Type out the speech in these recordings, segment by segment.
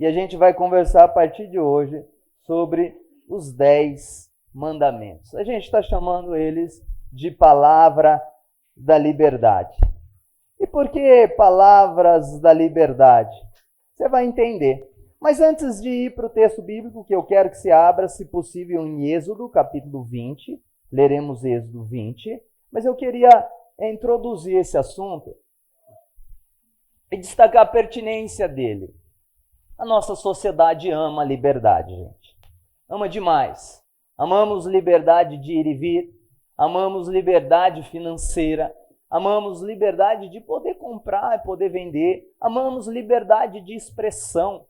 E a gente vai conversar a partir de hoje sobre os 10 mandamentos. A gente está chamando eles de palavra da liberdade. E por que palavras da liberdade? Você vai entender. Mas antes de ir para o texto bíblico, que eu quero que você abra, se possível, em Êxodo, capítulo 20. Leremos Êxodo 20. Mas eu queria introduzir esse assunto e destacar a pertinência dele. A nossa sociedade ama a liberdade, gente. Ama demais. Amamos liberdade de ir e vir, amamos liberdade financeira, amamos liberdade de poder comprar e poder vender, amamos liberdade de expressão,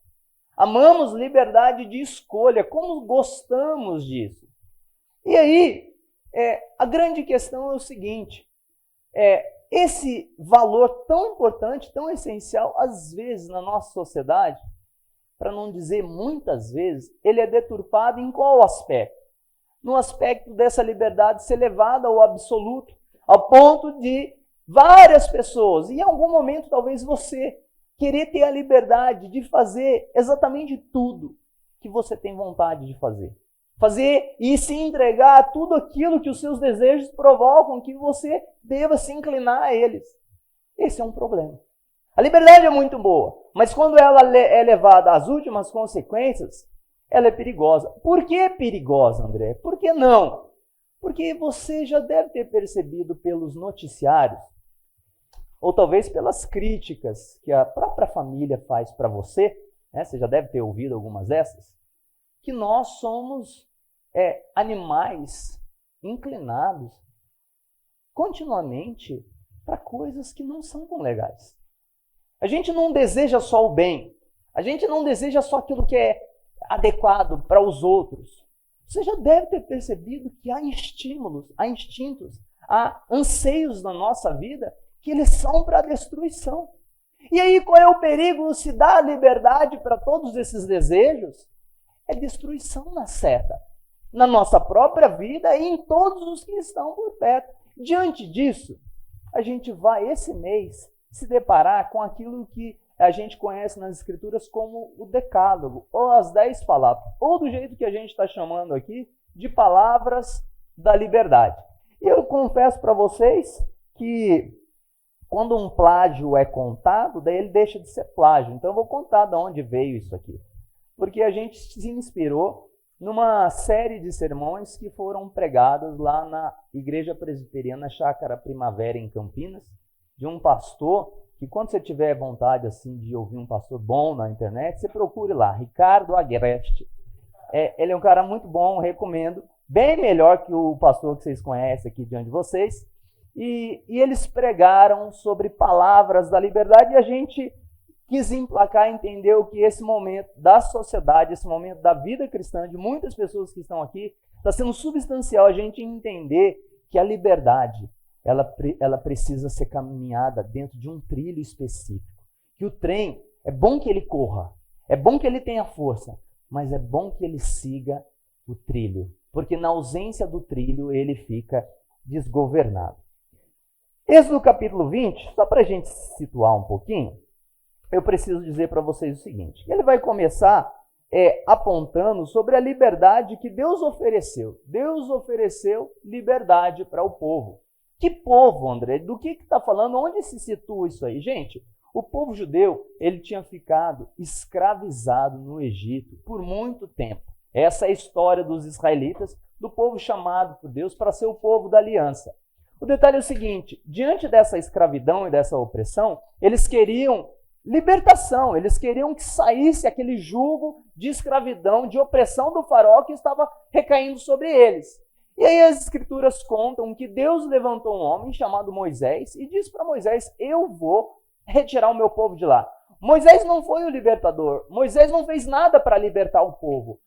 amamos liberdade de escolha, como gostamos disso. E aí, a grande questão é o seguinte, esse valor tão importante, tão essencial, às vezes na nossa sociedade, para não dizer muitas vezes, ele é deturpado em qual aspecto? No aspecto dessa liberdade ser levada ao absoluto, ao ponto de várias pessoas, e em algum momento talvez você, querer ter a liberdade de fazer exatamente tudo que você tem vontade de fazer. Fazer e se entregar a tudo aquilo que os seus desejos provocam, que você deva se inclinar a eles. Esse é um problema. A liberdade é muito boa, mas quando ela é levada às últimas consequências, ela é perigosa. Por que perigosa, André? Por que não? Porque você já deve ter percebido pelos noticiários, ou talvez pelas críticas que a própria família faz para você, né? Você já deve ter ouvido algumas dessas, que nós somos animais inclinados continuamente para coisas que não são tão legais. A gente não deseja só o bem, a gente não deseja só aquilo que é adequado para os outros. Você já deve ter percebido que há estímulos, há instintos, há anseios na nossa vida que eles são para a destruição. E aí qual é o perigo? Se dá liberdade para todos esses desejos, é destruição na certa, na nossa própria vida e em todos os que estão por perto. Diante disso, a gente vai esse mês se deparar com aquilo que a gente conhece nas Escrituras como o Decálogo, ou as 10 palavras, ou do jeito que a gente está chamando aqui, de palavras da liberdade. E eu confesso para vocês que quando um plágio é contado, daí ele deixa de ser plágio. Então eu vou contar de onde veio isso aqui. Porque a gente se inspirou numa série de sermões que foram pregados lá na Igreja Presbiteriana Chácara Primavera, em Campinas, de um pastor, que quando você tiver vontade assim, de ouvir um pastor bom na internet, você procure lá, Ricardo Agreste. Ele é um cara muito bom, recomendo, bem melhor que o pastor que vocês conhecem aqui diante de vocês. E eles pregaram sobre palavras da liberdade e a gente quis emplacar, entendeu que esse momento da sociedade, esse momento da vida cristã, de muitas pessoas que estão aqui, está sendo substancial a gente entender que a liberdade, ela precisa ser caminhada dentro de um trilho específico. Que o trem, é bom que ele corra, é bom que ele tenha força, mas é bom que ele siga o trilho, porque na ausência do trilho ele fica desgovernado. Êxodo capítulo 20, só para a gente se situar um pouquinho, eu preciso dizer para vocês o seguinte, ele vai começar apontando sobre a liberdade que Deus ofereceu. Deus ofereceu liberdade para o povo. Que povo, André? Do que está falando? Onde se situa isso aí? Gente, o povo judeu, ele tinha ficado escravizado no Egito por muito tempo. Essa é a história dos israelitas, do povo chamado por Deus para ser o povo da aliança. O detalhe é o seguinte, diante dessa escravidão e dessa opressão, eles queriam libertação, eles queriam que saísse aquele jugo de escravidão, de opressão do faraó que estava recaindo sobre eles. E aí as escrituras contam que Deus levantou um homem chamado Moisés e disse para Moisés, eu vou retirar o meu povo de lá. Moisés não foi o libertador, Moisés não fez nada para libertar o povo.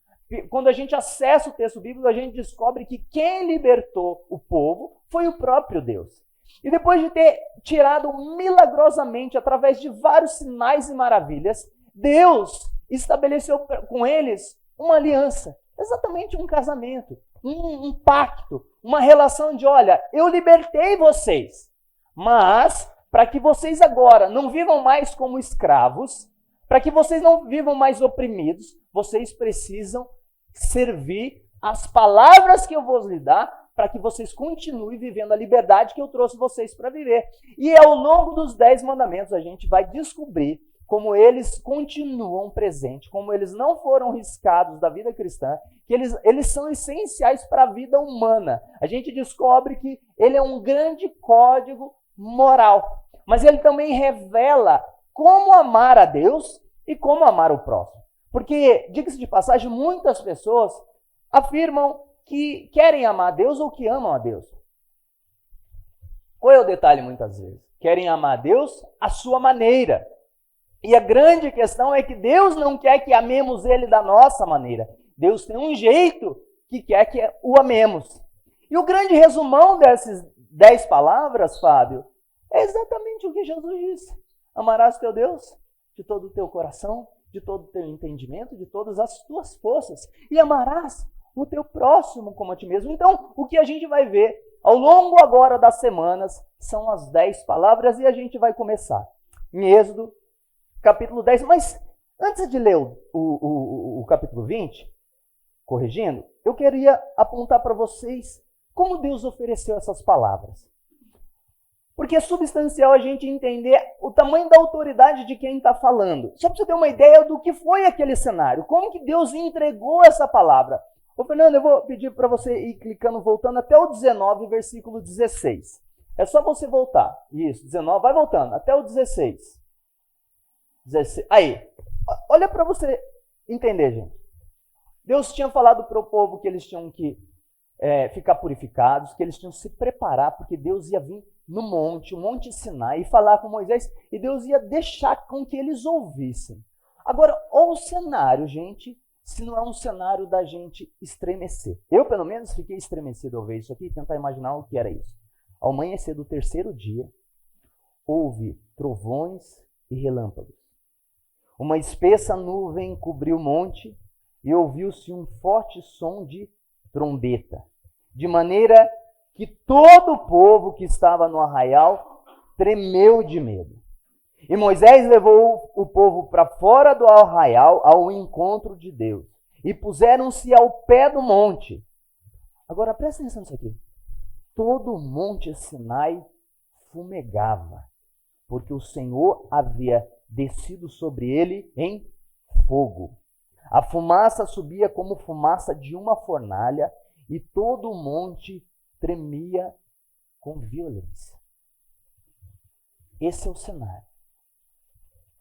Quando a gente acessa o texto bíblico, a gente descobre que quem libertou o povo foi o próprio Deus. E depois de ter tirado milagrosamente, através de vários sinais e maravilhas, Deus estabeleceu com eles uma aliança, exatamente um casamento, um pacto, uma relação de, olha, eu libertei vocês, mas para que vocês agora não vivam mais como escravos, Para que vocês não vivam mais oprimidos, vocês precisam servir as palavras que eu vou lhes dar, para que vocês continuem vivendo a liberdade que eu trouxe vocês para viver. E ao longo dos 10 mandamentos, a gente vai descobrir como eles continuam presentes, como eles não foram riscados da vida cristã, que eles são essenciais para a vida humana. A gente descobre que ele é um grande código moral, mas ele também revela como amar a Deus e como amar o próximo. Porque, diga-se de passagem, muitas pessoas afirmam que querem amar a Deus ou que amam a Deus. Qual é o detalhe muitas vezes? Querem amar a Deus à sua maneira. E a grande questão é que Deus não quer que amemos Ele da nossa maneira. Deus tem um jeito que quer que o amemos. E o grande resumão dessas 10 palavras, Fábio, é exatamente o que Jesus disse. Amarás teu Deus de todo o teu coração, de todo o teu entendimento, de todas as tuas forças. E amarás o teu próximo como a ti mesmo. Então, o que a gente vai ver ao longo agora das semanas são as 10 palavras e a gente vai começar em Êxodo, capítulo 10. Mas antes de ler o capítulo 20, corrigindo, eu queria apontar para vocês como Deus ofereceu essas palavras. Porque é substancial a gente entender o tamanho da autoridade de quem está falando. Só para você ter uma ideia do que foi aquele cenário. Como que Deus entregou essa palavra. Ô Fernando, eu vou pedir para você ir clicando, voltando até o 19, versículo 16. É só você voltar. Isso, 19, vai voltando, até o 16. 16. Aí, olha para você entender, gente. Deus tinha falado para o povo que eles tinham que ficar purificados, que eles tinham que se preparar, porque Deus ia vir no monte, o Monte Sinai, e falar com Moisés, e Deus ia deixar com que eles ouvissem. Agora, olha o cenário, gente, se não é um cenário da gente estremecer. Eu, pelo menos, fiquei estremecido ao ver isso aqui e tentar imaginar o que era isso. Ao amanhecer do terceiro dia, houve trovões e relâmpagos. Uma espessa nuvem cobriu o monte e ouviu-se um forte som de trombeta, de maneira que todo o povo que estava no arraial tremeu de medo. E Moisés levou o povo para fora do arraial ao encontro de Deus. E puseram-se ao pé do monte. Agora presta atenção nisso aqui. Todo o monte Sinai fumegava, porque o Senhor havia descido sobre ele em fogo. A fumaça subia como fumaça de uma fornalha, e todo o monte tremia com violência. Esse é o cenário.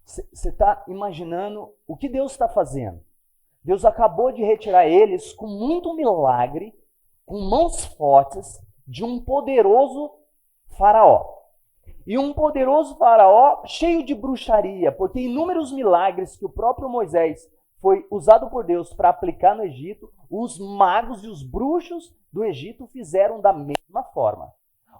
Você está imaginando o que Deus está fazendo? Deus acabou de retirar eles com muito milagre, com mãos fortes, de um poderoso faraó. E um poderoso faraó cheio de bruxaria, porque inúmeros milagres que o próprio Moisés foi usado por Deus para aplicar no Egito, os magos e os bruxos do Egito fizeram da mesma forma.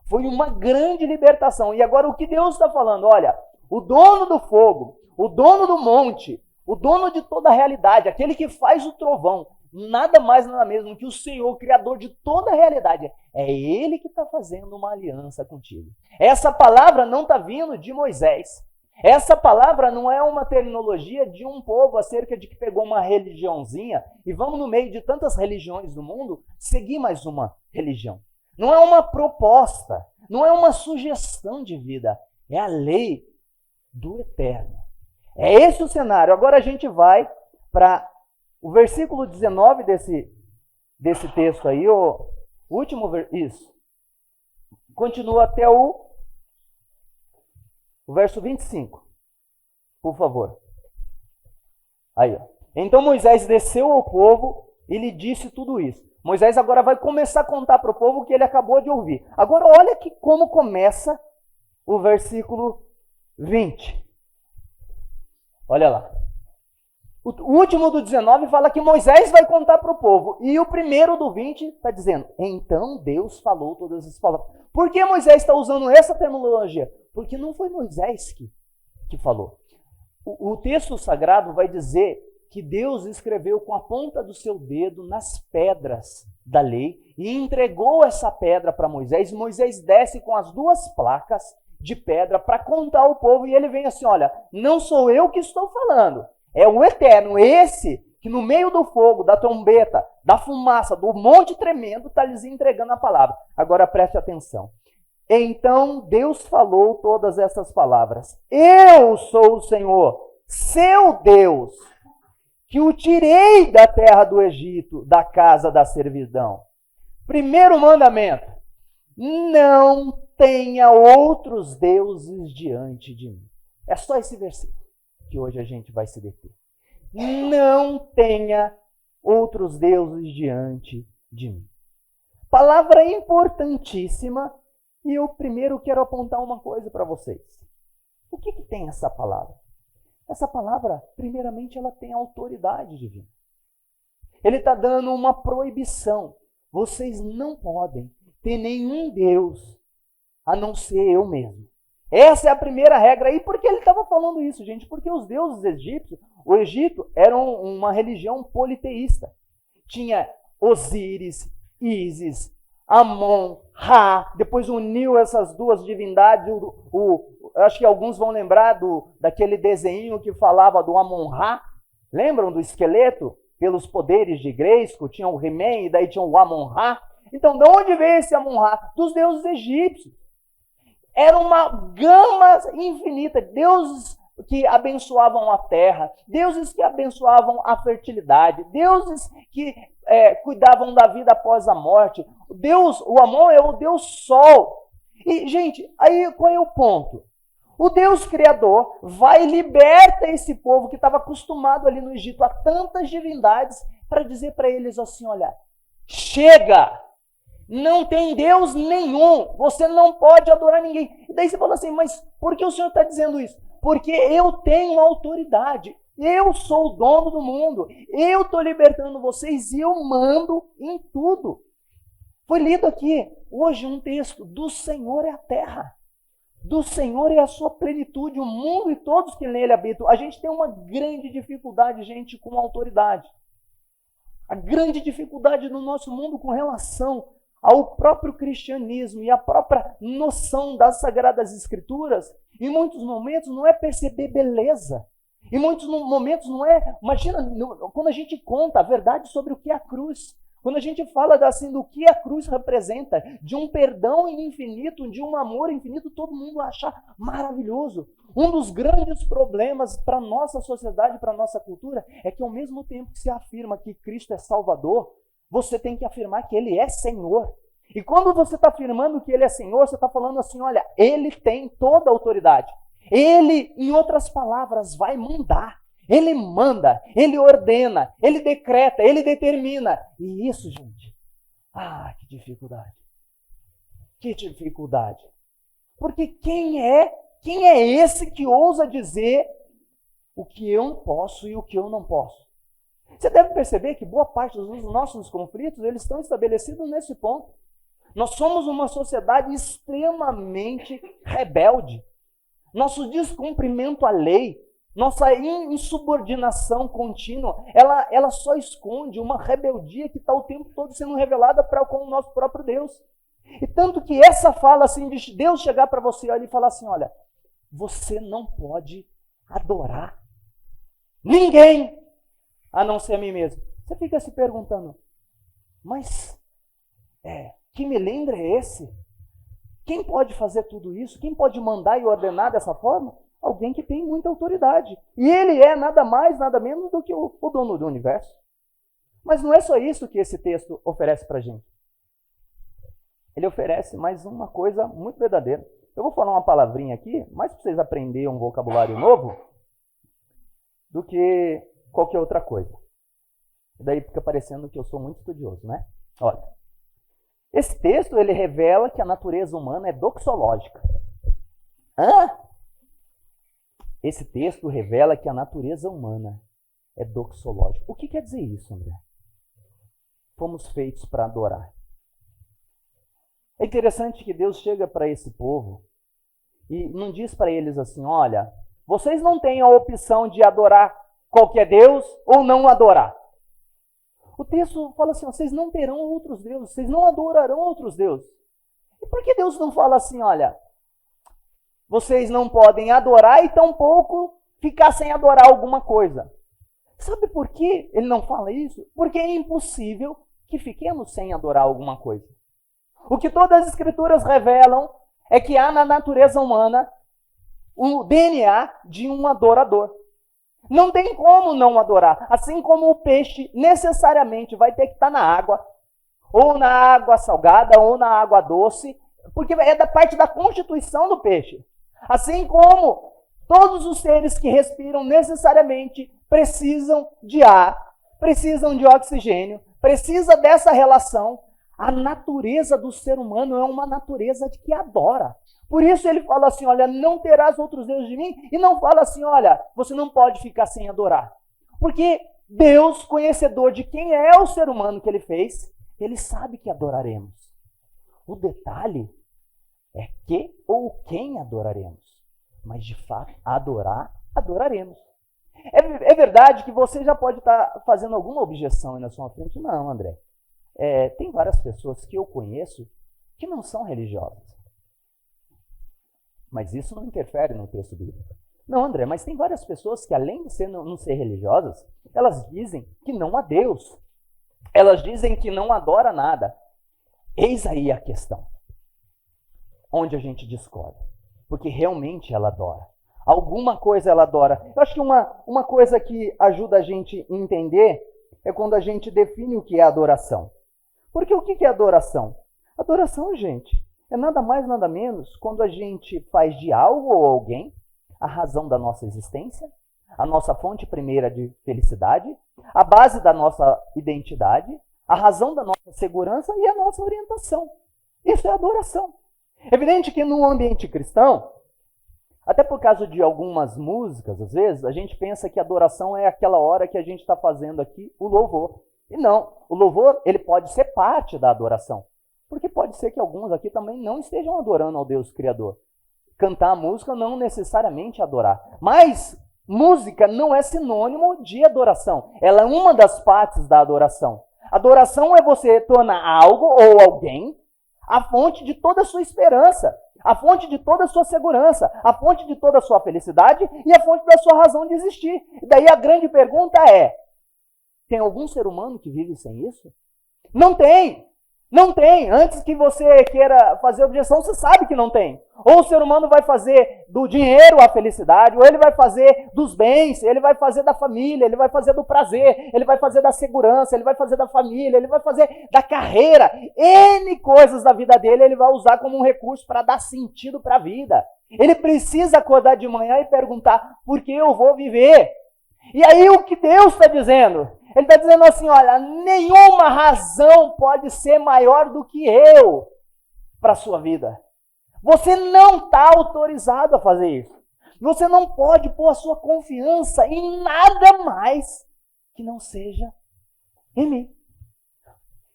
Foi uma grande libertação. E agora o que Deus está falando? Olha, o dono do fogo, o dono do monte, o dono de toda a realidade, aquele que faz o trovão, nada mais nada menos que o Senhor, o Criador de toda a realidade. É Ele que está fazendo uma aliança contigo. Essa palavra não está vindo de Moisés. Essa palavra não é uma terminologia de um povo acerca de que pegou uma religiãozinha e vamos no meio de tantas religiões do mundo seguir mais uma religião. Não é uma proposta, não é uma sugestão de vida, é a lei do eterno. É esse o cenário. Agora a gente vai para o versículo 19 desse texto aí, o último isso. Continua até o verso 25. Por favor. Aí, ó. Então Moisés desceu ao povo e lhe disse tudo isso. Moisés agora vai começar a contar para o povo o que ele acabou de ouvir. Agora olha como começa o versículo 20. Olha lá. O último do 19 fala que Moisés vai contar para o povo. E o primeiro do 20 está dizendo, então Deus falou todas essas palavras. Por que Moisés está usando essa terminologia? Porque não foi Moisés que falou. O texto sagrado vai dizer que Deus escreveu com a ponta do seu dedo nas pedras da lei e entregou essa pedra para Moisés. Moisés desce com as duas placas de pedra para contar ao povo, e ele vem assim, olha, não sou eu que estou falando, é o Eterno, esse que no meio do fogo, da trombeta, da fumaça, do monte tremendo, está lhes entregando a palavra. Agora preste atenção. Então Deus falou todas essas palavras. Eu sou o Senhor, seu Deus, que o tirei da terra do Egito, da casa da servidão. Primeiro mandamento: não tenha outros deuses diante de mim. É só esse versículo que hoje a gente vai se deter. Não tenha outros deuses diante de mim. Palavra importantíssima, e eu primeiro quero apontar uma coisa para vocês. O que tem essa palavra? Essa palavra, primeiramente, ela tem autoridade divina. Ele está dando uma proibição. Vocês não podem ter nenhum Deus a não ser eu mesmo. Essa é a primeira regra. E por que ele estava falando isso, gente? Porque os deuses egípcios, o Egito era uma religião politeísta. Tinha Osíris, Ísis, Amon, Ra, depois uniu essas duas divindades. Acho que alguns vão lembrar daquele desenho que falava do Amon-Ra. Lembram do esqueleto? Pelos poderes de Grayskull, tinha o He-Man e daí tinha o Amon-Ra. Então, de onde veio esse Amon-Ra? Dos deuses egípcios. Era uma gama infinita, deuses que abençoavam a terra, deuses que abençoavam a fertilidade, deuses que cuidavam da vida após a morte. O Amon é o Deus Sol. E, gente, aí qual é o ponto? O Deus Criador vai e liberta esse povo que estava acostumado ali no Egito a tantas divindades para dizer para eles assim, olha, chega! Não tem Deus nenhum, você não pode adorar ninguém. E daí você fala assim, mas por que o Senhor está dizendo isso? Porque eu tenho autoridade, eu sou o dono do mundo, eu estou libertando vocês e eu mando em tudo. Foi lido aqui hoje um texto, do Senhor é a terra, do Senhor é a sua plenitude, o mundo e todos que nele habitam. A gente tem uma grande dificuldade, gente, com autoridade. A grande dificuldade no nosso mundo com relação ao próprio cristianismo e à própria noção das Sagradas Escrituras, em muitos momentos não é perceber beleza. Em muitos momentos não é... Imagina, quando a gente conta a verdade sobre o que é a cruz, quando a gente fala assim, do que a cruz representa, de um perdão infinito, de um amor infinito, todo mundo acha maravilhoso. Um dos grandes problemas para a nossa sociedade, para a nossa cultura, é que ao mesmo tempo que se afirma que Cristo é Salvador, você tem que afirmar que Ele é Senhor. E quando você está afirmando que Ele é Senhor, você está falando assim, olha, Ele tem toda a autoridade. Ele, em outras palavras, vai mandar. Ele manda, Ele ordena, Ele decreta, Ele determina. E isso, gente, que dificuldade. Que dificuldade. Porque quem é esse que ousa dizer o que eu posso e o que eu não posso? Você deve perceber que boa parte dos nossos conflitos, eles estão estabelecidos nesse ponto. Nós somos uma sociedade extremamente rebelde. Nosso descumprimento à lei, nossa insubordinação contínua, ela só esconde uma rebeldia que está o tempo todo sendo revelada com o nosso próprio Deus. E tanto que essa fala assim, de Deus chegar para você e falar assim, olha, você não pode adorar ninguém a não ser a mim mesmo. Você fica se perguntando, mas que milindre é esse? Quem pode fazer tudo isso? Quem pode mandar e ordenar dessa forma? Alguém que tem muita autoridade. E ele é nada mais, nada menos do que o dono do universo. Mas não é só isso que esse texto oferece para a gente. Ele oferece mais uma coisa muito verdadeira. Eu vou falar uma palavrinha aqui, mais para vocês aprenderem um vocabulário novo, do que qualquer outra coisa. E daí fica parecendo que eu sou muito estudioso, né? Olha, esse texto ele revela que a natureza humana é doxológica. Esse texto revela que a natureza humana é doxológica. O que quer dizer isso, André? Fomos feitos para adorar. É interessante que Deus chega para esse povo e não diz para eles assim, olha, vocês não têm a opção de adorar qualquer Deus ou não adorar. O texto fala assim, vocês não terão outros deuses, vocês não adorarão outros deuses. E por que Deus não fala assim, olha, vocês não podem adorar e tampouco ficar sem adorar alguma coisa. Sabe por que ele não fala isso? Porque é impossível que fiquemos sem adorar alguma coisa. O que todas as escrituras revelam é que há na natureza humana o DNA de um adorador. Não tem como não adorar. Assim como o peixe necessariamente vai ter que estar na água, ou na água salgada, ou na água doce, porque é da parte da constituição do peixe. Assim como todos os seres que respiram necessariamente precisam de ar, precisam de oxigênio, precisa dessa relação. A natureza do ser humano é uma natureza que adora. Por isso ele fala assim, olha, não terás outros deuses de mim, e não fala assim, olha, você não pode ficar sem adorar. Porque Deus, conhecedor de quem é o ser humano que ele fez, ele sabe que adoraremos. O detalhe é que ou quem adoraremos. Mas de fato, adoraremos. É verdade que você já pode estar fazendo alguma objeção aí na sua frente. Não, André. Tem várias pessoas que eu conheço que não são religiosas. Mas isso não interfere no texto bíblico. Não, André, mas tem várias pessoas que, além de não ser religiosas, elas dizem que não há Deus. Elas dizem que não adora nada. Eis aí a questão. Onde a gente discorda. Porque realmente ela adora. Alguma coisa ela adora. Eu acho que uma coisa que ajuda a gente a entender é quando a gente define o que é adoração. Porque o que é adoração? Adoração, gente, é nada mais, nada menos quando a gente faz de algo ou alguém a razão da nossa existência, a nossa fonte primeira de felicidade, a base da nossa identidade, a razão da nossa segurança e a nossa orientação. Isso é adoração. É evidente que no ambiente cristão, até por causa de algumas músicas, às vezes, a gente pensa que adoração é aquela hora que a gente está fazendo aqui o louvor. E não, o louvor ele pode ser parte da adoração. Porque pode ser que alguns aqui também não estejam adorando ao Deus Criador. Cantar a música não necessariamente adorar. Mas música não é sinônimo de adoração. Ela é uma das partes da adoração. Adoração é você tornar algo ou alguém a fonte de toda a sua esperança, a fonte de toda a sua segurança, a fonte de toda a sua felicidade e a fonte da sua razão de existir. E daí a grande pergunta é, tem algum ser humano que vive sem isso? Não tem. Não tem. Antes que você queira fazer objeção, você sabe que não tem. Ou o ser humano vai fazer do dinheiro a felicidade, ou ele vai fazer dos bens, ele vai fazer da família, ele vai fazer do prazer, ele vai fazer da segurança, ele vai fazer da família, ele vai fazer da carreira. N coisas da vida dele ele vai usar como um recurso para dar sentido para a vida. Ele precisa acordar de manhã e perguntar, por que eu vou viver? E aí o que Deus está dizendo? Ele está dizendo assim, olha, nenhuma razão pode ser maior do que eu para a sua vida. Você não está autorizado a fazer isso. Você não pode pôr a sua confiança em nada mais que não seja em mim.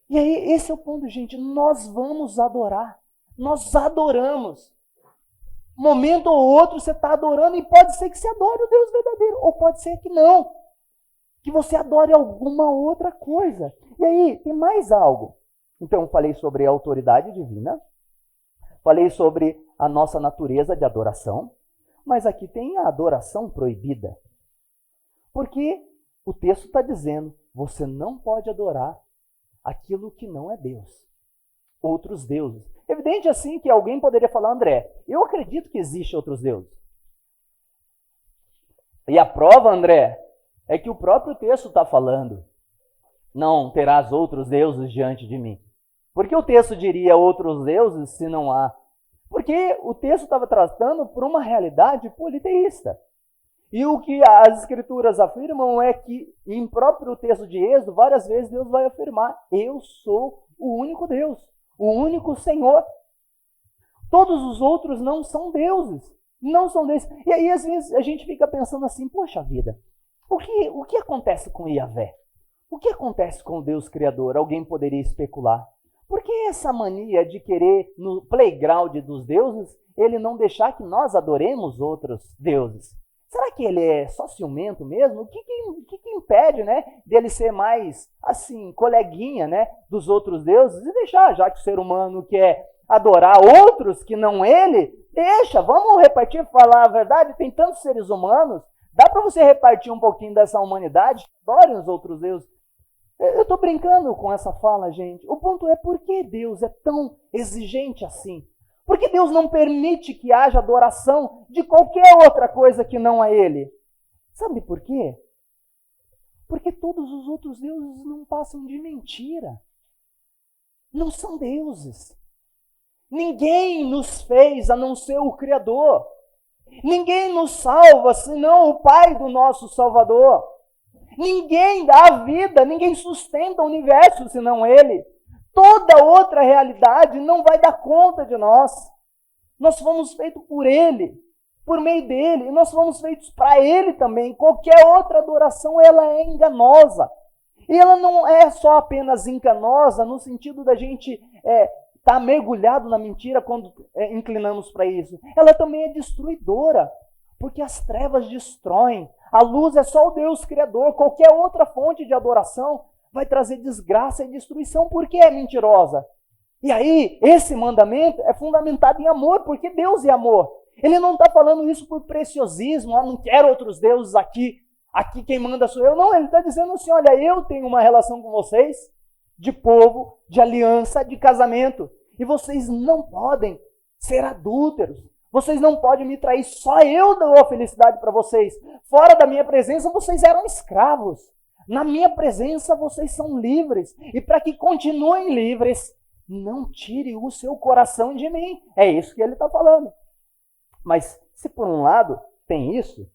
E aí, esse é o ponto, gente. Nós vamos adorar. Nós adoramos. Um momento ou outro você está adorando e pode ser que você adore o Deus verdadeiro, ou pode ser que não. Que você adore alguma outra coisa. E aí, tem mais algo. Então, falei sobre a autoridade divina, falei sobre a nossa natureza de adoração, mas aqui tem a adoração proibida. Porque o texto está dizendo, você não pode adorar aquilo que não é Deus. Outros deuses. Evidente assim que alguém poderia falar, André, eu acredito que existem outros deuses. E a prova, André, é que o próprio texto está falando, não terás outros deuses diante de mim. Por que o texto diria outros deuses se não há? Porque o texto estava tratando por uma realidade politeísta. E o que as escrituras afirmam é que, em próprio texto de Êxodo, várias vezes Deus vai afirmar, eu sou o único Deus, o único Senhor. Todos os outros não são deuses, não são deuses. E aí, às vezes, a gente fica pensando assim, poxa vida, o que acontece com Yahvé? O que acontece com o Deus Criador? Alguém poderia especular. Por que essa mania de querer, no playground dos deuses, ele não deixar que nós adoremos outros deuses? Será que ele é só ciumento mesmo? O que impede, né, dele ser mais, assim, coleguinha, né, dos outros deuses e deixar, já que o ser humano quer adorar outros que não ele, deixa, vamos repartir, falar a verdade, tem tantos seres humanos, dá para você repartir um pouquinho dessa humanidade, adorem os outros deuses. Eu estou brincando com essa fala, gente. O ponto é por que Deus é tão exigente assim? Por que Deus não permite que haja adoração de qualquer outra coisa que não a Ele? Sabe por quê? Porque todos os outros deuses não passam de mentira. Não são deuses. Ninguém nos fez a não ser o Criador. Ninguém nos salva senão o Pai do nosso Salvador. Ninguém dá a vida, ninguém sustenta o universo senão Ele. Toda outra realidade não vai dar conta de nós. Nós fomos feitos por Ele, por meio dEle, e nós fomos feitos para Ele também. Qualquer outra adoração, ela é enganosa. E ela não é só apenas enganosa no sentido da gente estar mergulhado na mentira quando inclinamos para isso. Ela também é destruidora, porque as trevas destroem. A luz é só o Deus Criador. Qualquer outra fonte de adoração vai trazer desgraça e destruição, porque é mentirosa. E aí, esse mandamento é fundamentado em amor, porque Deus é amor. Ele não está falando isso por preciosismo, não quero outros deuses aqui quem manda sou eu. Não, ele está dizendo assim, olha, eu tenho uma relação com vocês, de povo, de aliança, de casamento, e vocês não podem ser adúlteros. Vocês não podem me trair, só eu dou a felicidade para vocês. Fora da minha presença, vocês eram escravos. Na minha presença, vocês são livres. E para que continuem livres, não tire o seu coração de mim. É isso que ele está falando. Mas, se por um lado tem isso,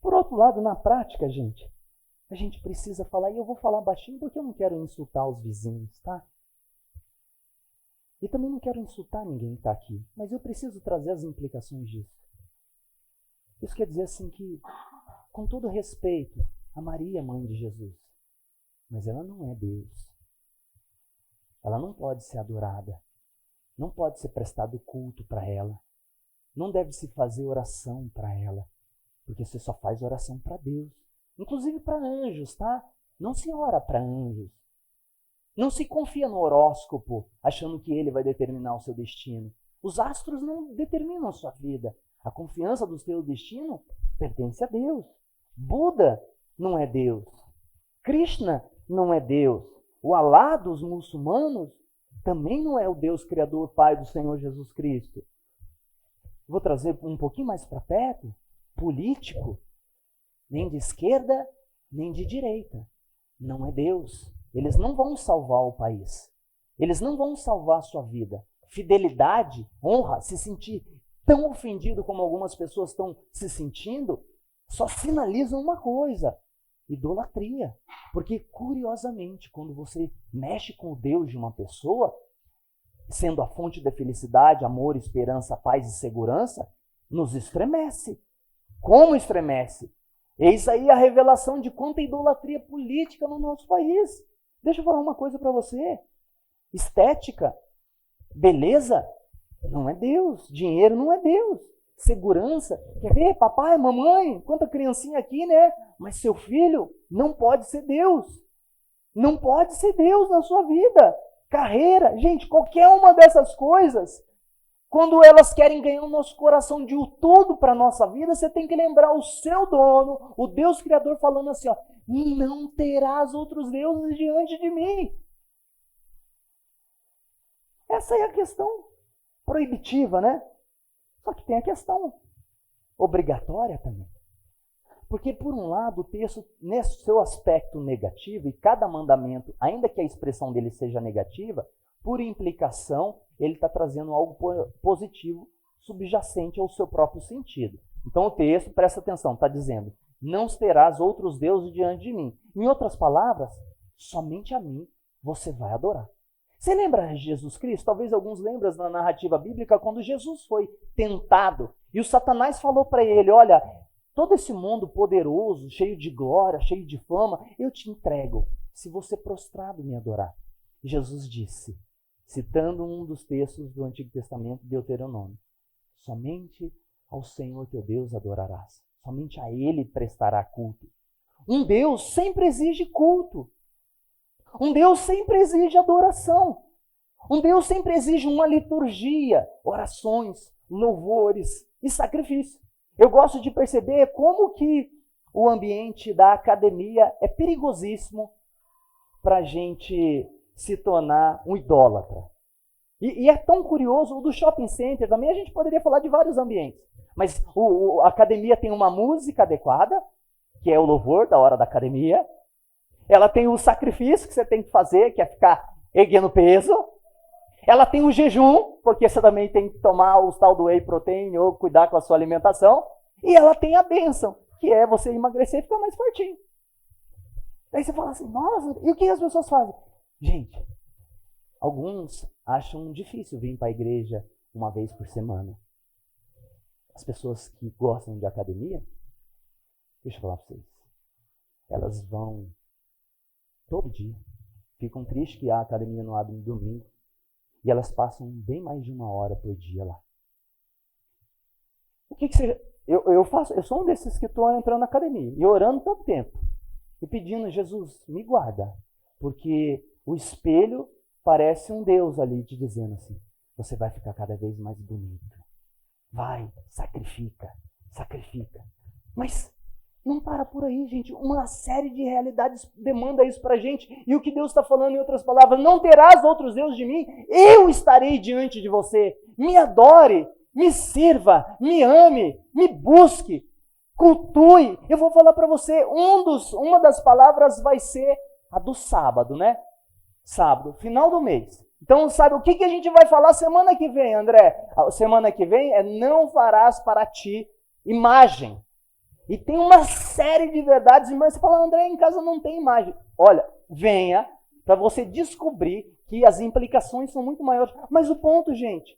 por outro lado, na prática, a gente precisa falar, e eu vou falar baixinho porque eu não quero insultar os vizinhos, tá? E também não quero insultar ninguém que está aqui, mas eu preciso trazer as implicações disso. Isso quer dizer assim que, com todo respeito a Maria, mãe de Jesus, mas ela não é Deus. Ela não pode ser adorada. Não pode ser prestado culto para ela. Não deve se fazer oração para ela, porque você só faz oração para Deus. Inclusive para anjos, tá? Não se ora para anjos. Não se confia no horóscopo, achando que ele vai determinar o seu destino. Os astros não determinam a sua vida. A confiança do seu destino pertence a Deus. Buda não é Deus. Krishna não é Deus. O Alá dos muçulmanos também não é o Deus Criador, Pai do Senhor Jesus Cristo. Vou trazer um pouquinho mais para perto. Político, nem de esquerda, nem de direita. Não é Deus. Eles não vão salvar o país. Eles não vão salvar a sua vida. Fidelidade, honra, se sentir tão ofendido como algumas pessoas estão se sentindo, só sinalizam uma coisa: idolatria. Porque, curiosamente, quando você mexe com o Deus de uma pessoa, sendo a fonte da felicidade, amor, esperança, paz e segurança, nos estremece. Como estremece? Eis aí a revelação de quanta idolatria política no nosso país. Deixa eu falar uma coisa para você. Estética, beleza, não é Deus. Dinheiro não é Deus. Segurança, quer ver? Papai, mamãe, quanta criancinha aqui, né? Mas seu filho não pode ser Deus. Não pode ser Deus na sua vida. Carreira, gente, qualquer uma dessas coisas, quando elas querem ganhar o nosso coração de tudo para a nossa vida, você tem que lembrar o seu dono, o Deus Criador, falando assim, ó, não terás outros deuses diante de mim. Essa é a questão proibitiva, né? Só que tem a questão obrigatória também. Porque, por um lado, o texto, nesse seu aspecto negativo, e cada mandamento, ainda que a expressão dele seja negativa, por implicação, ele está trazendo algo positivo, subjacente ao seu próprio sentido. Então o texto, presta atenção, está dizendo, não terás outros deuses diante de mim. Em outras palavras, somente a mim você vai adorar. Você lembra de Jesus Cristo? Talvez alguns lembram na narrativa bíblica, quando Jesus foi tentado, e o Satanás falou para ele, olha, todo esse mundo poderoso, cheio de glória, cheio de fama, eu te entrego, se você prostrado me adorar. Jesus disse, citando um dos textos do Antigo Testamento, Deuteronômio, somente ao Senhor teu Deus adorarás, somente a Ele prestará culto. Um Deus sempre exige culto. Um Deus sempre exige adoração. Um Deus sempre exige uma liturgia, orações, louvores e sacrifício. Eu gosto de perceber como que o ambiente da academia é perigosíssimo para a gente se tornar um idólatra. E é tão curioso, o do shopping center também, a gente poderia falar de vários ambientes. Mas a academia tem uma música adequada, que é o louvor da hora da academia. Ela tem o sacrifício que você tem que fazer, que é ficar erguendo peso. Ela tem o jejum, porque você também tem que tomar o tal do whey protein ou cuidar com a sua alimentação. E ela tem a bênção, que é você emagrecer e ficar mais fortinho. Aí você fala assim, nossa, e o que as pessoas fazem? Gente, alguns acham difícil vir para a igreja uma vez por semana. As pessoas que gostam de academia, deixa eu falar para vocês, elas vão todo dia. Ficam tristes que a academia não abre no domingo. E elas passam bem mais de 1 hora por dia lá. O que você... Eu sou um desses que estou entrando na academia e orando todo tempo. E pedindo, Jesus, me guarda. Porque o espelho parece um Deus ali te dizendo assim, você vai ficar cada vez mais bonito. Vai, sacrifica, sacrifica. Mas não para por aí, gente. Uma série de realidades demanda isso pra gente. E o que Deus está falando em outras palavras, não terás outros deuses de mim, eu estarei diante de você. Me adore, me sirva, me ame, me busque, cultue. Eu vou falar para você, uma das palavras vai ser a do sábado, né? Sábado, final do mês. Então, sabe o que a gente vai falar semana que vem, André? A semana que vem é não farás para ti imagem. E tem uma série de verdades, mas você fala, André, em casa não tem imagem. Olha, venha para você descobrir que as implicações são muito maiores. Mas o ponto, gente,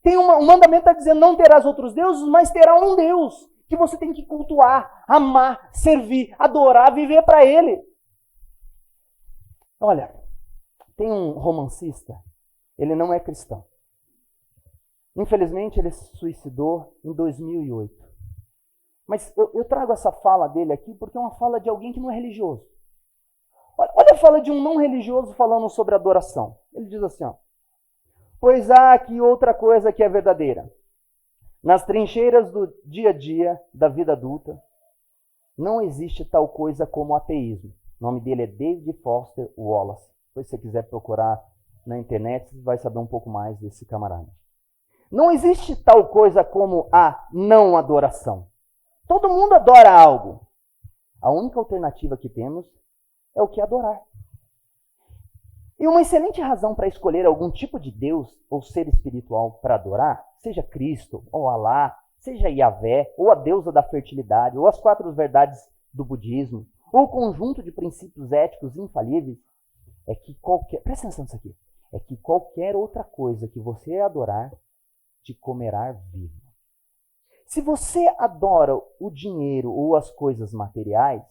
tem um mandamento está dizendo, não terás outros deuses, mas terá um Deus que você tem que cultuar, amar, servir, adorar, viver para Ele. Olha, tem um romancista, ele não é cristão. Infelizmente, ele se suicidou em 2008. Mas eu trago essa fala dele aqui porque é uma fala de alguém que não é religioso. Olha a fala de um não religioso falando sobre adoração. Ele diz assim, ó, pois há aqui outra coisa que é verdadeira. Nas trincheiras do dia a dia da vida adulta, não existe tal coisa como ateísmo. O nome dele é David Foster Wallace. Depois, se você quiser procurar na internet, você vai saber um pouco mais desse camarada. Não existe tal coisa como a não adoração. Todo mundo adora algo. A única alternativa que temos é o que adorar. E uma excelente razão para escolher algum tipo de Deus ou ser espiritual para adorar, seja Cristo, ou Alá, seja Yahvé, ou a deusa da fertilidade, ou as 4 verdades do budismo, ou o conjunto de princípios éticos infalíveis, é que presta atenção nisso aqui, é que qualquer outra coisa que você adorar, te comerá vivo. Se você adora o dinheiro ou as coisas materiais,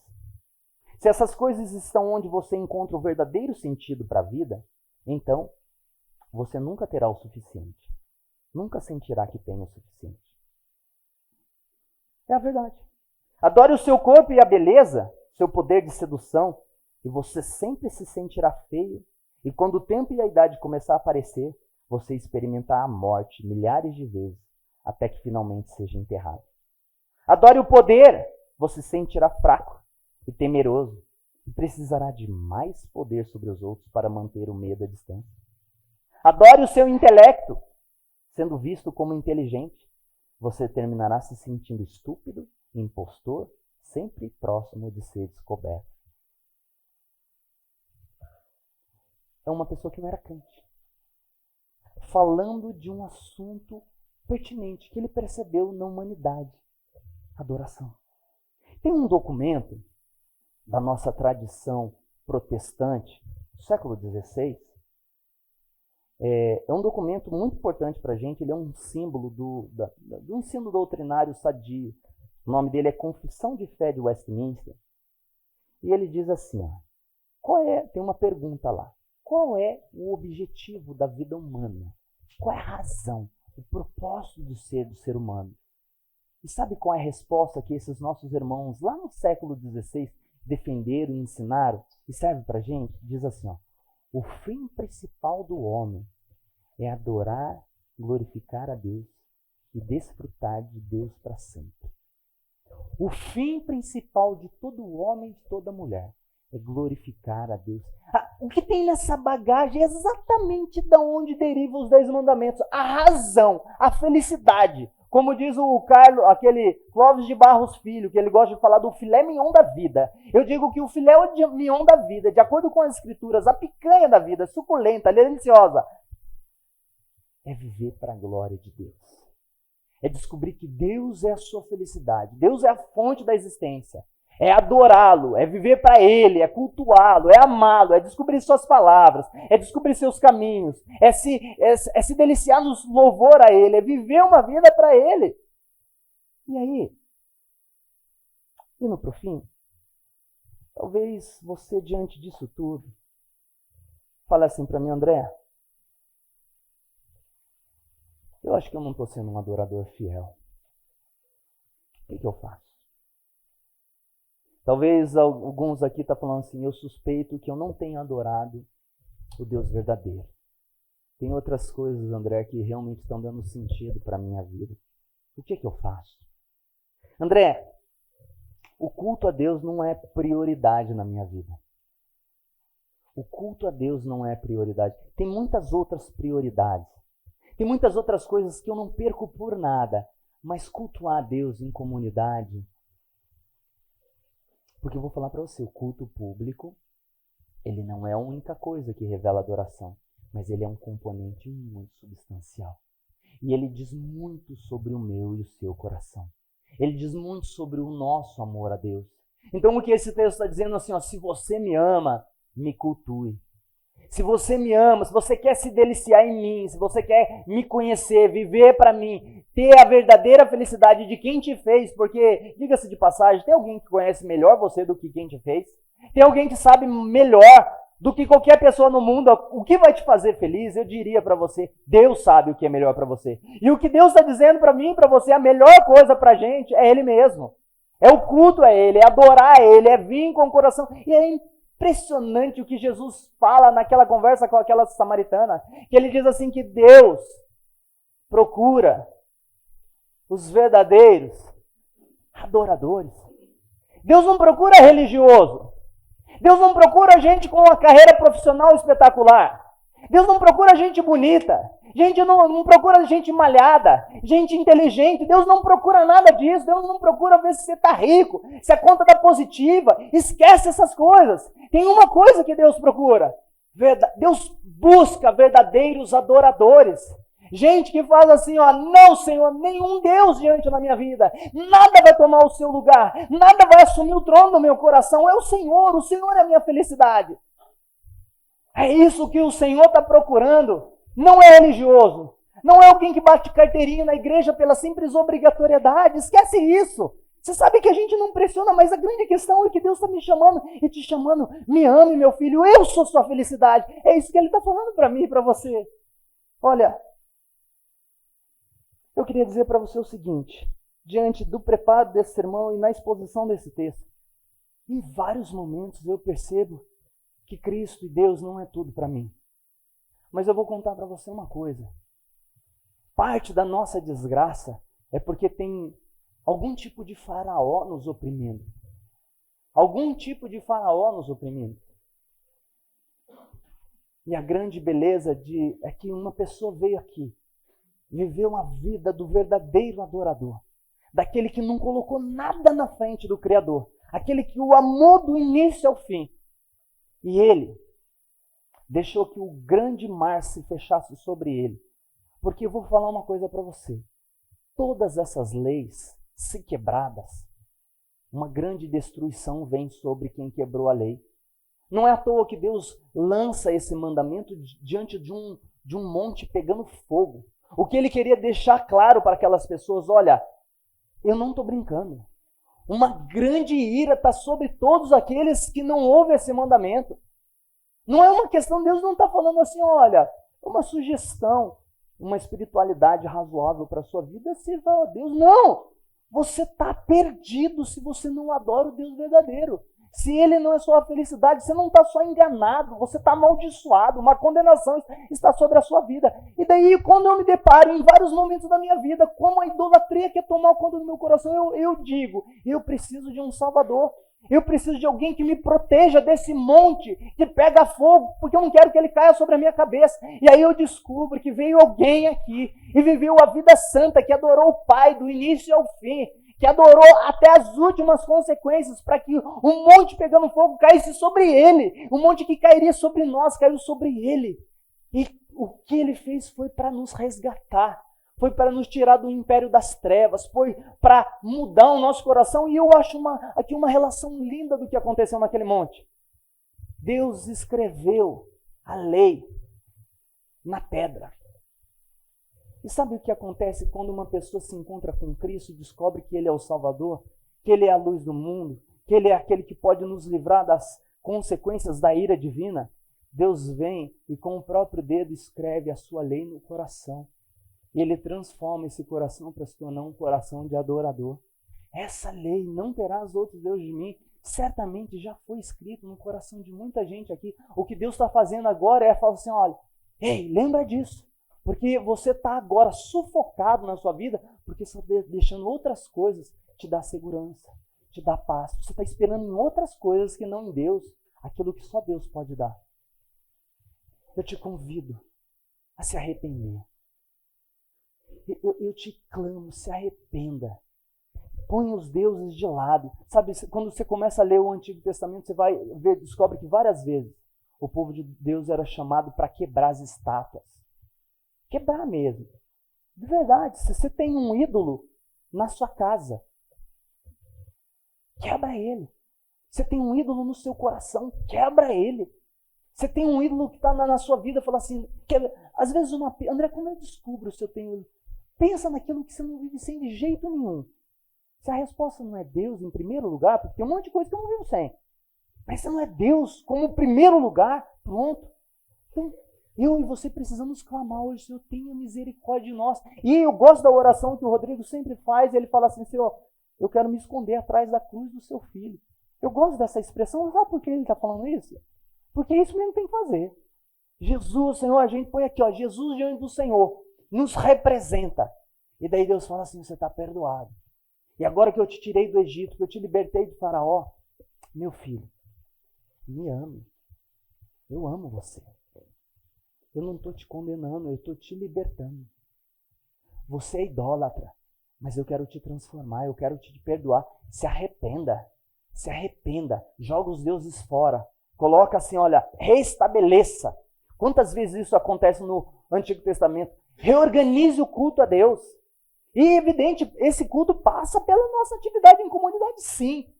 se essas coisas estão onde você encontra o verdadeiro sentido para a vida, então você nunca terá o suficiente. Nunca sentirá que tem o suficiente. É a verdade. Adore o seu corpo e a beleza, seu poder de sedução, e você sempre se sentirá feio. E quando o tempo e a idade começar a aparecer, você experimentará a morte milhares de vezes, até que finalmente seja enterrado. Adore o poder, você se sentirá fraco e temeroso, e precisará de mais poder sobre os outros para manter o medo à distância. Adore o seu intelecto, sendo visto como inteligente, você terminará se sentindo estúpido, impostor, sempre próximo de ser descoberto. É uma pessoa que não era crente, falando de um assunto pertinente que ele percebeu na humanidade, adoração. Tem um documento da nossa tradição protestante, do século XVI, é um documento muito importante para a gente, ele é um símbolo do ensino doutrinário sadio. O nome dele é Confissão de Fé de Westminster. E ele diz assim, ó, tem uma pergunta lá, qual é o objetivo da vida humana? Qual é a razão, o propósito de ser do ser humano? E sabe qual é a resposta que esses nossos irmãos lá no século XVI defenderam e ensinaram? E serve para a gente? Diz assim, ó, o fim principal do homem é adorar, glorificar a Deus e desfrutar de Deus para sempre. O fim principal de todo homem e de toda mulher é glorificar a Deus. O que tem nessa bagagem é exatamente de onde derivam os 10 mandamentos. A razão, a felicidade. Como diz o Carlos, aquele Clóvis de Barros Filho, que ele gosta de falar do filé mignon da vida. Eu digo que o filé mignon da vida, de acordo com as escrituras, a picanha da vida, suculenta, deliciosa, é viver para a glória de Deus. É descobrir que Deus é a sua felicidade. Deus é a fonte da existência. É adorá-lo, é viver para Ele, é cultuá-lo, é amá-lo, é descobrir suas palavras, é descobrir seus caminhos, é se deliciar no louvor a Ele, é viver uma vida para Ele. E aí, indo para o fim, talvez você, diante disso tudo, fale assim para mim: André, eu acho que eu não estou sendo um adorador fiel. O que eu faço? Talvez alguns aqui estão falando assim: eu suspeito que eu não tenho adorado o Deus verdadeiro. Tem outras coisas, André, que realmente estão dando sentido para a minha vida. O que eu faço? André, o culto a Deus não é prioridade na minha vida. O culto a Deus não é prioridade. Tem muitas outras prioridades. Tem muitas outras coisas que eu não perco por nada. Mas cultuar a Deus em comunidade... Porque eu vou falar para você, o culto público, ele não é a única coisa que revela adoração, mas ele é um componente muito substancial. E ele diz muito sobre o meu e o seu coração. Ele diz muito sobre o nosso amor a Deus. Então o que esse texto está dizendo assim, ó, se você me ama, me cultue. Se você me ama, se você quer se deliciar em mim, se você quer me conhecer, viver para mim, ter a verdadeira felicidade de quem te fez, porque, diga-se de passagem, tem alguém que conhece melhor você do que quem te fez? Tem alguém que sabe melhor do que qualquer pessoa no mundo o que vai te fazer feliz? Eu diria para você, Deus sabe o que é melhor para você. E o que Deus está dizendo para mim e para você, a melhor coisa para a gente é Ele mesmo. É o culto a Ele, é adorar a Ele, é vir com o coração. E é impressionante o que Jesus fala naquela conversa com aquela samaritana, que ele diz assim que Deus procura os verdadeiros adoradores. Deus não procura religioso. Deus não procura gente com uma carreira profissional espetacular. Deus não procura gente bonita. Gente não procura gente malhada, gente inteligente. Deus não procura nada disso. Deus não procura ver se você está rico, se a conta está positiva. Esquece essas coisas. Tem uma coisa que Deus procura. Deus busca verdadeiros adoradores. Gente que faz assim, ó, não, Senhor, nenhum Deus diante da minha vida. Nada vai tomar o seu lugar. Nada vai assumir o trono do meu coração. É o Senhor é a minha felicidade. É isso que o Senhor está procurando. Não é religioso. Não é alguém que bate carteirinha na igreja pela simples obrigatoriedade. Esquece isso. Você sabe que a gente não pressiona, mas a grande questão é que Deus está me chamando e te chamando. Me ame, meu filho, eu sou sua felicidade. É isso que Ele está falando para mim e para você. Olha, eu queria dizer para você o seguinte, diante do preparo desse sermão e na exposição desse texto, em vários momentos eu percebo que Cristo e Deus não é tudo para mim. Mas eu vou contar para você uma coisa. Parte da nossa desgraça é porque tem algum tipo de faraó nos oprimindo. Algum tipo de faraó nos oprimindo. E a grande beleza é que uma pessoa veio aqui, viveu uma vida do verdadeiro adorador. Daquele que não colocou nada na frente do Criador. Aquele que o amou do início ao fim. E ele deixou que o grande mar se fechasse sobre ele. Porque eu vou falar uma coisa para você. Todas essas leis, se quebradas, uma grande destruição vem sobre quem quebrou a lei. Não é à toa que Deus lança esse mandamento diante de um monte pegando fogo. O que ele queria deixar claro para aquelas pessoas, olha, eu não estou brincando. Uma grande ira está sobre todos aqueles que não ouvem esse mandamento. Não é uma questão, Deus não está falando assim, olha, é uma sugestão, uma espiritualidade razoável para a sua vida, sirva a Deus. Não! Você está perdido se você não adora o Deus verdadeiro. Se Ele não é sua felicidade, você não está só enganado, você está amaldiçoado, uma condenação está sobre a sua vida. E daí, quando eu me deparo em vários momentos da minha vida, como a idolatria quer tomar conta do meu coração, eu digo, eu preciso de um Salvador. Eu preciso de alguém que me proteja desse monte que pega fogo, porque eu não quero que ele caia sobre a minha cabeça. E aí eu descubro que veio alguém aqui e viveu a vida santa, que adorou o Pai do início ao fim, que adorou até as últimas consequências para que um monte pegando fogo caísse sobre ele. Um monte que cairia sobre nós, caiu sobre ele. E o que ele fez foi para nos resgatar. Foi para nos tirar do império das trevas, foi para mudar o nosso coração. E eu acho aqui uma relação linda do que aconteceu naquele monte. Deus escreveu a lei na pedra. E sabe o que acontece quando uma pessoa se encontra com Cristo e descobre que Ele é o Salvador, que Ele é a luz do mundo, que Ele é aquele que pode nos livrar das consequências da ira divina? Deus vem e com o próprio dedo escreve a sua lei no coração. E Ele transforma esse coração para se tornar um coração de adorador. Essa lei, não terás outros deuses de mim, certamente já foi escrito no coração de muita gente aqui. O que Deus está fazendo agora é falar assim, olha, ei, lembra disso. Porque você está agora sufocado na sua vida, porque você está deixando outras coisas te dar segurança, te dar paz. Você está esperando em outras coisas que não em Deus, aquilo que só Deus pode dar. Eu te convido a se arrepender. Eu te clamo, se arrependa. Põe os deuses de lado. Sabe, quando você começa a ler o Antigo Testamento, você vai ver, descobre que várias vezes o povo de Deus era chamado para quebrar as estátuas. Quebrar mesmo. De verdade, se você tem um ídolo na sua casa, quebra ele. Você tem um ídolo no seu coração, quebra ele. Você tem um ídolo que está na sua vida, fala assim, quebra. Às vezes André, como eu descubro se eu tenho... Pensa naquilo que você não vive sem de jeito nenhum. Se a resposta não é Deus em primeiro lugar, porque tem um monte de coisa que eu não vivo sem. Mas se não é Deus como primeiro lugar, pronto. Então, eu e você precisamos clamar hoje, Senhor, tenha misericórdia de nós. E eu gosto da oração que o Rodrigo sempre faz, ele fala assim, Senhor, eu quero me esconder atrás da cruz do seu filho. Eu gosto dessa expressão, sabe por que ele está falando isso? Porque é isso mesmo que tem que fazer. Jesus, Senhor, a gente põe aqui, ó, Jesus diante do Senhor, nos representa. E daí Deus fala assim, você está perdoado. E agora que eu te tirei do Egito, que eu te libertei de Faraó, meu filho, me ame. Eu amo você. Eu não estou te condenando, eu estou te libertando. Você é idólatra, mas eu quero te transformar, eu quero te perdoar. Se arrependa, se arrependa. Joga os deuses fora. Coloca assim, olha, restabeleça. Quantas vezes isso acontece no Antigo Testamento? Reorganize o culto a Deus. E, evidente, esse culto passa pela nossa atividade em comunidade, sim.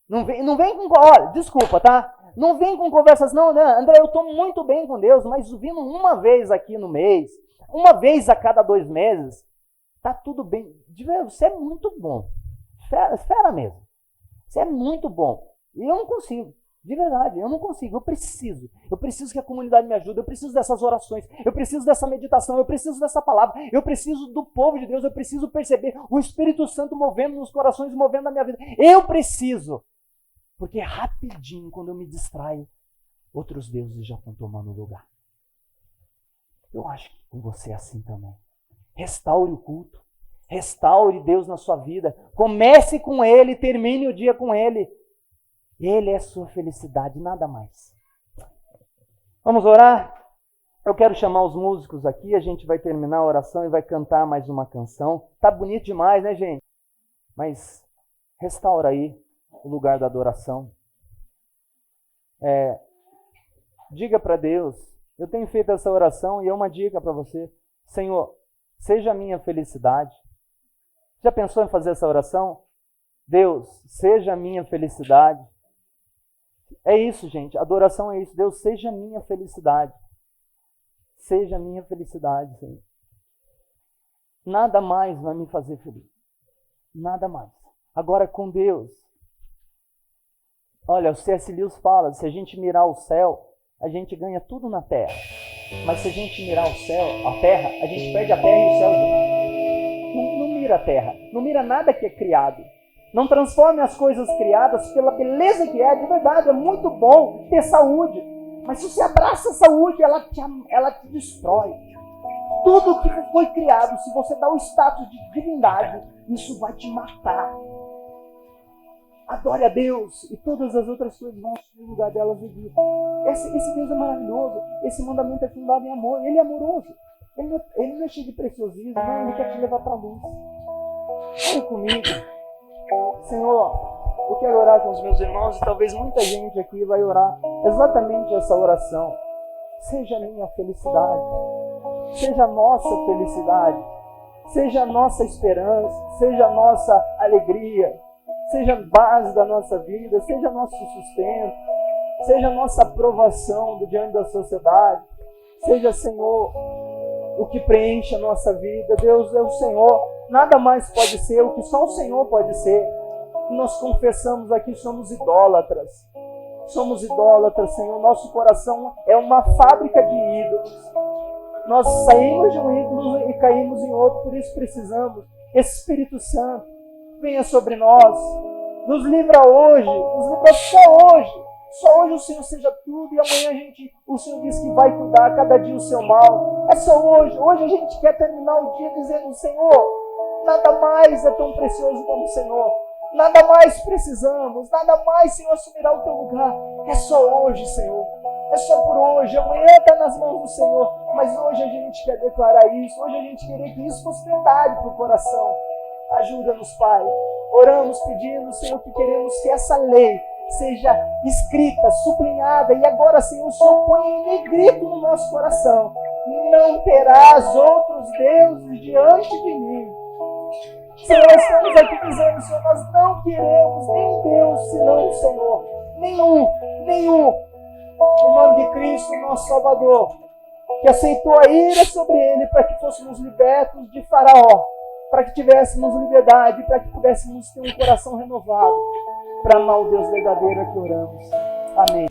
Não vem com... Olha, desculpa, tá? Não vem com conversas, não, né? André, eu estou muito bem com Deus, mas vindo uma vez aqui no mês, uma vez a cada 2 meses, tá tudo bem. Você é muito bom. Fera mesmo. Você é muito bom. E eu não consigo. De verdade, eu não consigo, eu preciso que a comunidade me ajude, eu preciso dessas orações, eu preciso dessa meditação, eu preciso dessa palavra, eu preciso do povo de Deus, eu preciso perceber o Espírito Santo movendo nos corações, movendo na minha vida, eu preciso, porque rapidinho, quando eu me distraio, outros deuses já estão tomando lugar. Eu acho que com você é assim também. Restaure o culto, restaure Deus na sua vida, comece com Ele, termine o dia com Ele. Ele é sua felicidade, nada mais. Vamos orar? Eu quero chamar os músicos aqui, a gente vai terminar a oração e vai cantar mais uma canção. Tá bonito demais, né, gente? Mas restaura aí o lugar da adoração. Diga para Deus, eu tenho feito essa oração e é uma dica para você. Senhor, seja a minha felicidade. Já pensou em fazer essa oração? Deus, seja a minha felicidade. É isso, gente. Adoração é isso. Deus, seja a minha felicidade. Seja a minha felicidade, Senhor. Nada mais vai me fazer feliz. Nada mais. Agora com Deus. Olha, o C.S. Lewis fala, se a gente mirar o céu, a gente ganha tudo na terra. Mas se a gente mirar o céu, a terra, a gente perde a terra e o céu junto. Não mira a terra. Não mira nada que é criado. Não transforme as coisas criadas pela beleza que é. De verdade, é muito bom ter saúde. Mas se você abraça a saúde, ela te destrói. Tudo que foi criado, se você dá o status de divindade, isso vai te matar. Adore a Deus e todas as outras coisas vão no lugar delas devido. Esse Deus é maravilhoso. Esse mandamento é fundado em amor. Ele é amoroso. Ele não é cheio de preciosismo. Não, ele quer te levar para a luz. Ore comigo. Senhor, eu quero orar com os meus irmãos e talvez muita gente aqui vai orar exatamente essa oração. Seja a minha felicidade. Seja a nossa felicidade. Seja a nossa esperança. Seja a nossa alegria. Seja a base da nossa vida, seja nosso sustento, seja nossa aprovação diante da sociedade, seja, Senhor, o que preenche a nossa vida. Deus é o Senhor, nada mais pode ser o que só o Senhor pode ser. Nós confessamos aqui, somos idólatras. Somos idólatras, Senhor. Nosso coração é uma fábrica de ídolos. Nós saímos de um ídolo e caímos em outro, por isso precisamos. Espírito Santo, venha sobre nós, nos livra hoje, nos livra só hoje o Senhor seja tudo, e amanhã o Senhor diz que vai cuidar cada dia o seu mal, é só hoje a gente quer terminar o dia dizendo, Senhor, nada mais é tão precioso como o Senhor, nada mais precisamos, nada mais, Senhor, assumirá o teu lugar, é só hoje, Senhor, é só por hoje, amanhã está nas mãos do Senhor, mas hoje a gente quer declarar isso, hoje a gente quer que isso fosse verdade para o coração. Ajuda-nos, Pai. Oramos pedindo, Senhor, que queremos que essa lei seja escrita, sublinhada, e agora, Senhor, o Senhor põe em negrito no nosso coração. Não terás outros deuses diante de mim. Senhor, estamos aqui dizendo, Senhor, nós não queremos nem Deus senão o Senhor. Nenhum. Em nome de Cristo, nosso Salvador, que aceitou a ira sobre ele para que fôssemos libertos de Faraó, para que tivéssemos liberdade, para que pudéssemos ter um coração renovado, para amar o Deus verdadeiro a que oramos. Amém.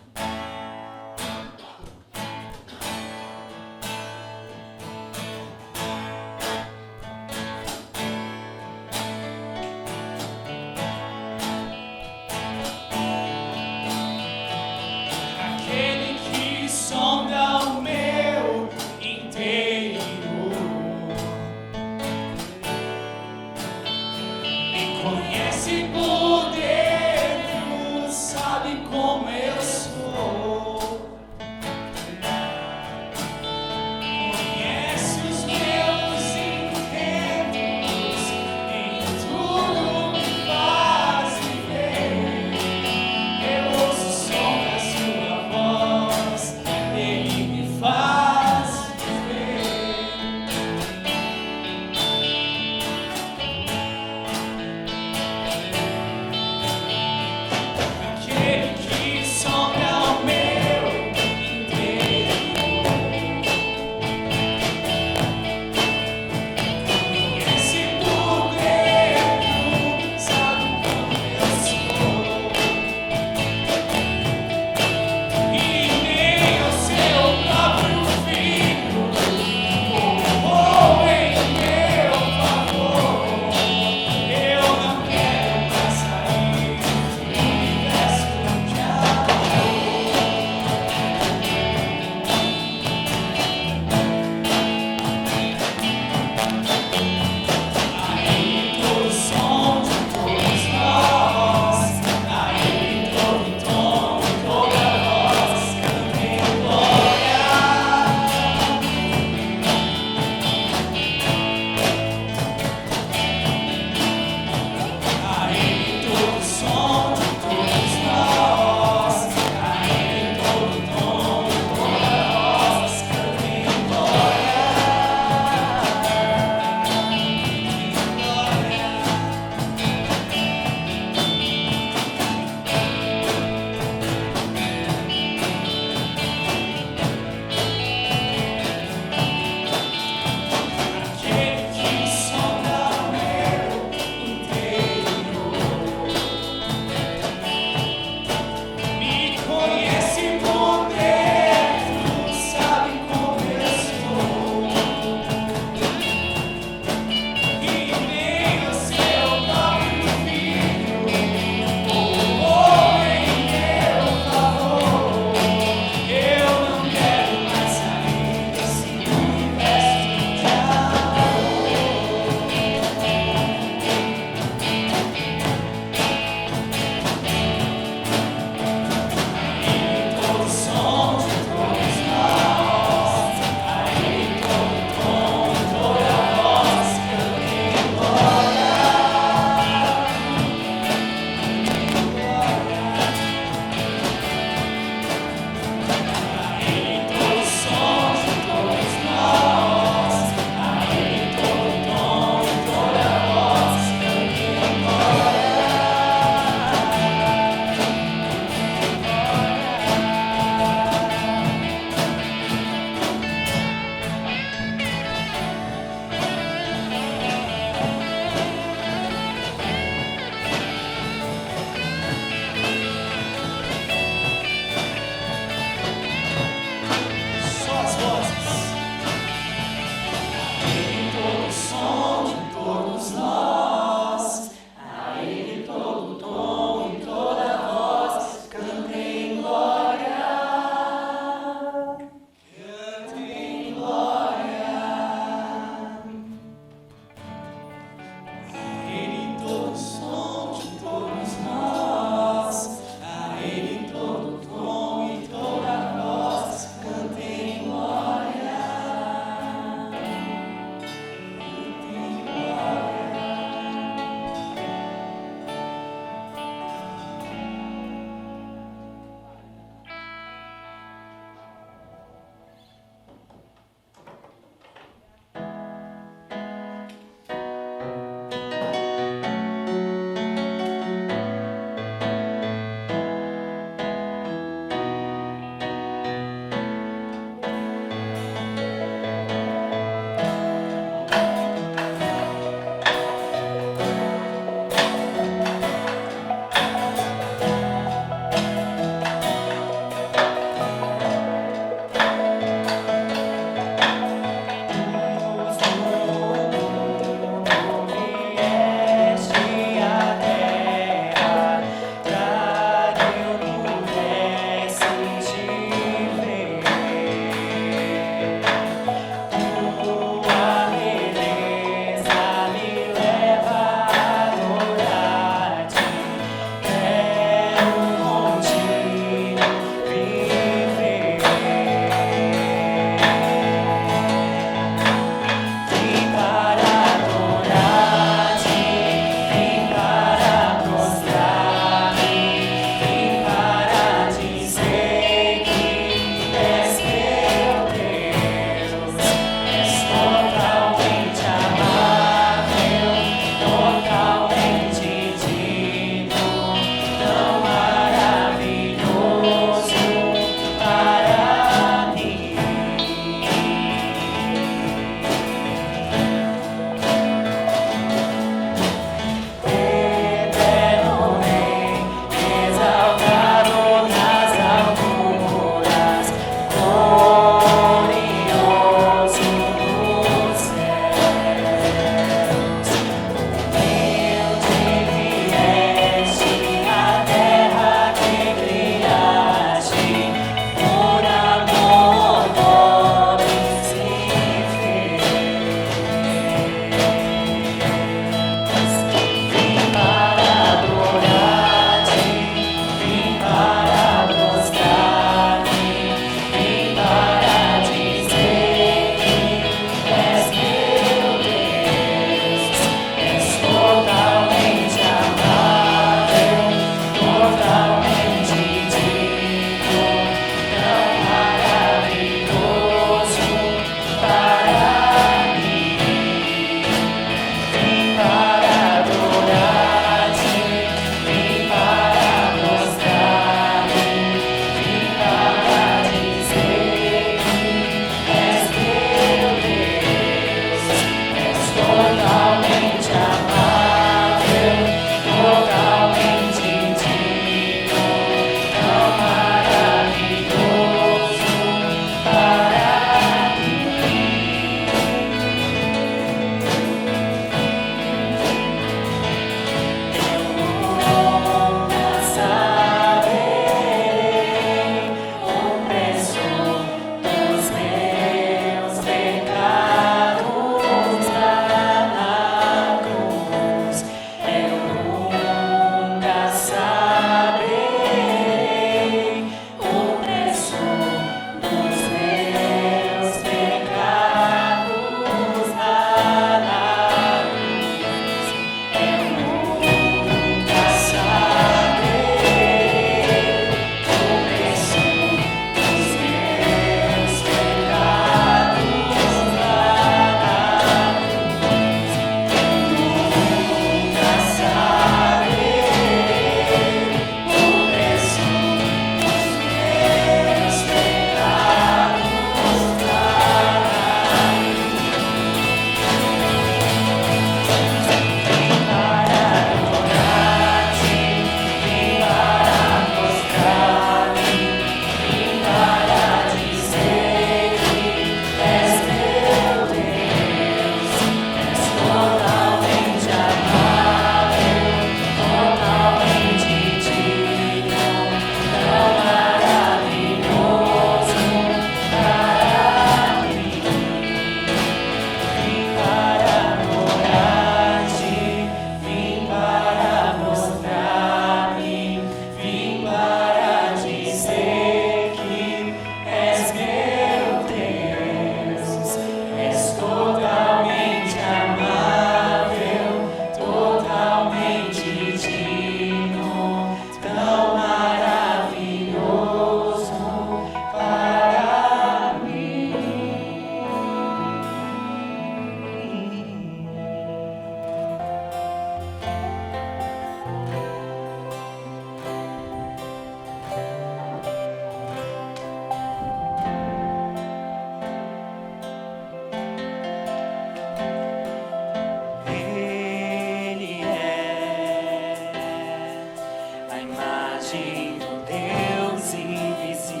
a imagem do Deus invisível.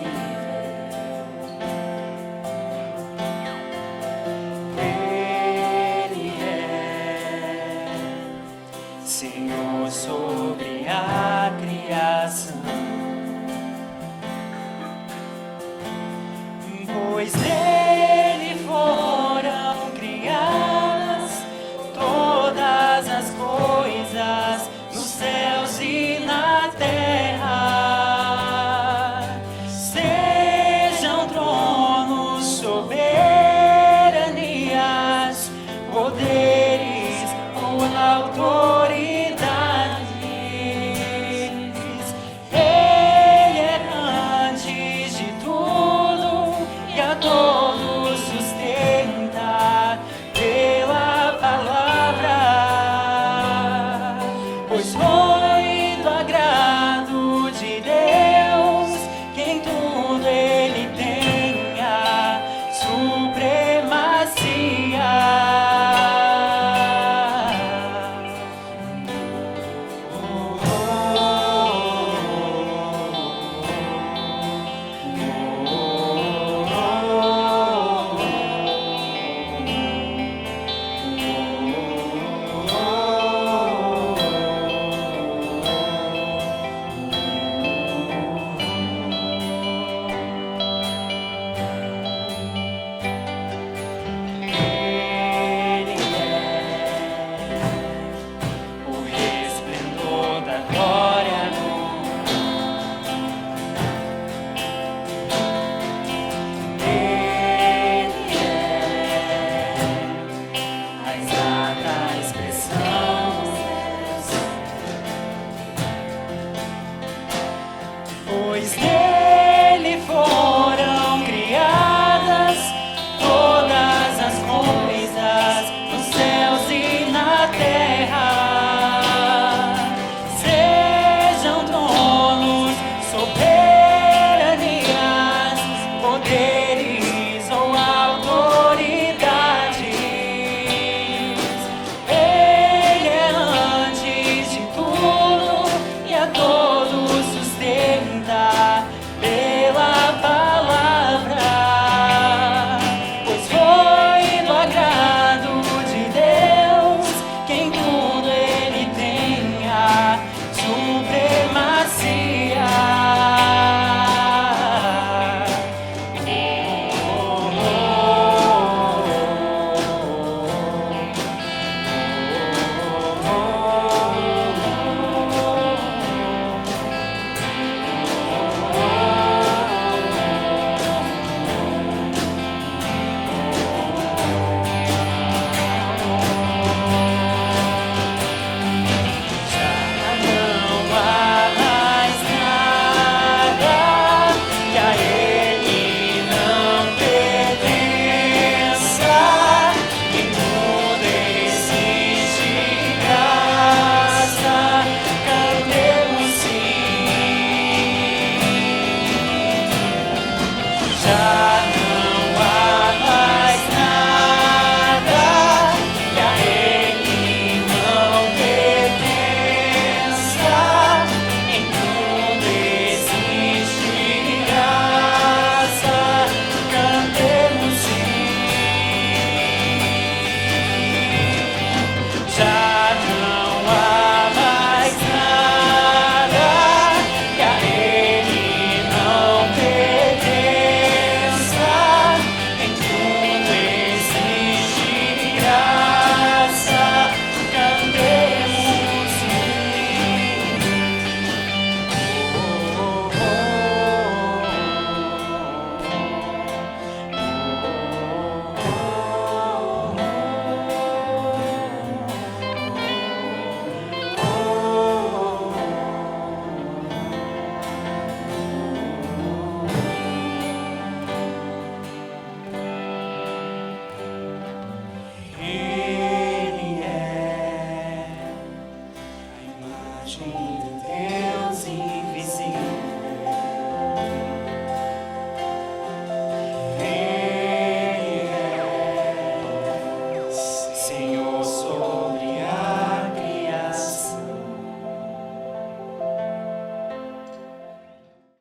Ele é Senhor sobre a criação.